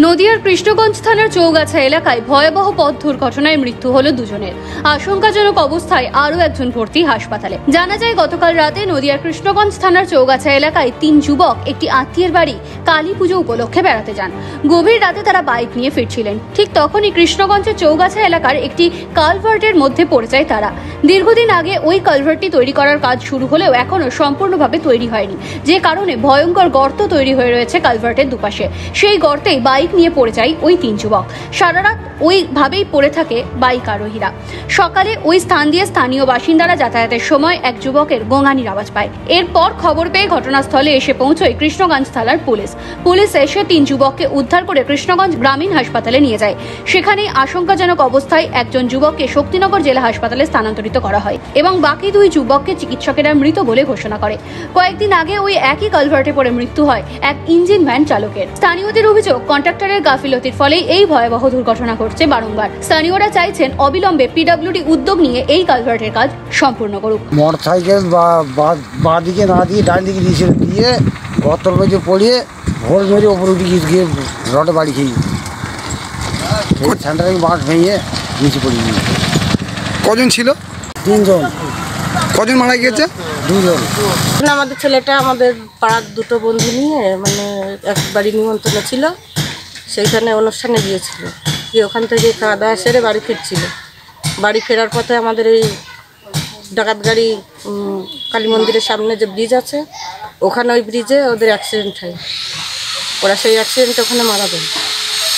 নদিয়ার কৃষ্ণগঞ্জ থানার চৌগাছা এলাকায় ভয়াবহ পথ দুর্ঘটনায় মৃত্যু হলো দুজনের। আশঙ্কাজনক অবস্থায় আরও একজন ভর্তি হাসপাতালে। জানা যায়, গতকাল রাতে নদিয়ার কৃষ্ণগঞ্জ থানার চৌগাছা এলাকায় 3 যুবক একটি আত্মীয়ের বাড়ি কালী পুজো উপলক্ষে বেড়াতে যান। গভীর রাতে তারা বাইক নিয়ে ফিরছিলেন। ঠিক তখনই কৃষ্ণগঞ্জের চৌগাছা এলাকার একটি কালভার্টের মধ্যে পড়ে যায় তারা। দীর্ঘদিন আগে ওই কালভার্টটি তৈরি করার কাজ শুরু হলেও এখনো সম্পূর্ণভাবে তৈরি হয়নি, যে কারণে ভয়ঙ্কর গর্ত তৈরি হয়ে রয়েছে কালভার্টের দুপাশে। সেই গর্তেই বাইক নিয়ে পড়ে যায় ওই 3 যুবক। সারা রাত ওইভাবেই পড়ে থাকে বাইক আরোহীরা। সকালে ওই স্থান দিয়ে স্থানীয় বাসিন্দারা যাতায়াতের সময় এক যুবকের গোঙানির আওয়াজ পায়। এরপর খবর পেয়ে ঘটনাস্থলে এসে পৌঁছয় কৃষ্ণগঞ্জ থানার পুলিশ এসে 3 যুবককে উদ্ধার করে কৃষ্ণগঞ্জ গ্রামীণ হাসপাতালে নিয়ে যায়। সেখানে আশঙ্কাজনক অবস্থায় একজন যুবককে শক্তিনগর জেলা হাসপাতালে স্থানান্তরিত করা হয় এবং বাকি 2 যুবককে চিকিৎসকেরা মৃত বলে ঘোষণা করে। কয়েকদিন আগে ওই একই কালভার্টে পড়ে মৃত্যু হয় এক ইঞ্জিন ভ্যান চালকের। স্থানীয়দের অভিযোগ, কন্ট্রাক্টরের গাফিলতির ফলেই এই ভয়াবহ দুর্ঘটনা ঘটছে বারংবার। স্থানীয়রা চাইছেন অবিলম্বে পিডব্লিউডি উদ্যোগ নিয়ে এই কালভার্টের কাজ সম্পূর্ণ করুক। মোটরসাইকেল বাঁ দিকে না দিয়ে ডান দিকে দিয়ে গর্তর মধ্যে পড়িয়ে ভোর মেরে ওপর উঠে গিয়ে রডে বাড়ি খেয়ে সেন্টারে বাঁশ ভেঙে নিচে পড়িয়ে গিয়ে। কজন ছিল? 3 জন। কজন মারা গিয়েছে? 2 জন। আমাদের ছেলেটা আমাদের পাড়ার 2টো বন্ধু নিয়ে এক বাড়ি নিমন্ত্রণ ছিল, সেইখানে অনুষ্ঠানে গিয়েছিল। গিয়ে ওখান থেকে খাওয়া দাওয়া সেরে বাড়ি ফিরছিল। বাড়ি ফেরার পথে আমাদের এই ডাকাত গাড়ি কালী মন্দিরের সামনে যে ব্রিজ আছে, ওখানে ওই ব্রিজে ওদের অ্যাক্সিডেন্ট হয়। ওরা সেই অ্যাক্সিডেন্টে ওখানে মারা যায়।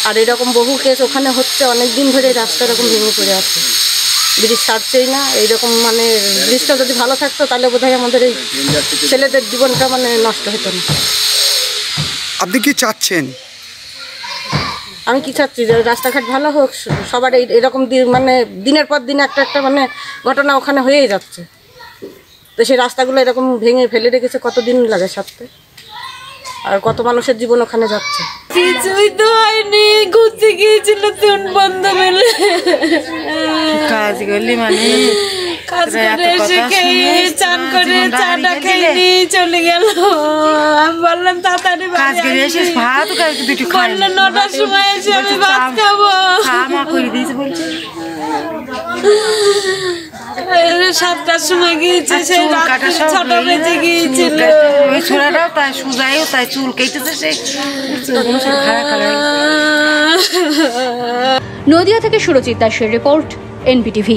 আর এরকম বহু কেস ওখানে হচ্ছে, অনেক দিন ধরে রাস্তা এরকম ভেঙে পড়ে আছে, ব্রিজ ছাড়ছেই না। এইরকম ব্রিজটা যদি ভালো থাকতো তাহলে বোধহয় আমাদের এই ছেলেদের জীবনটা নষ্ট হতো না। আপনি কি চাচ্ছেন? আমি কি চাচ্ছি যে রাস্তাঘাট ভালো হোক, সবার এরকম দিনের পর দিন একটা ঘটনা ওখানে হয়েই যাচ্ছে। তো সেই রাস্তাগুলো এরকম ভেঙে ফেলে রেখেছে, কতদিন লাগে সারতে, আর কত মানুষের জীবন ওখানে যাচ্ছে। কিছুই তো হয়নি, ঘুরতে গিয়েছিল 3 বন্ধু মিলে, কাজ করলি কাজ করে এসে খেয়ে চান করে চাটা খেয়ে নিয়ে চলে গেল। আমি বললাম তাড়াতাড়ি বাড়ি বললো 9টার সময় এসে আমি ভাত খাবো। 7টার সময় গিয়েছে, সেই রাত 6টা বেজে গিয়েছিল। ওই ছোড়াটাও তাই সুজাইও তাই চুল কেটেছে, সেই নদিয়া থেকে সুরজিৎ দাসের রিপোর্ট, NBTV।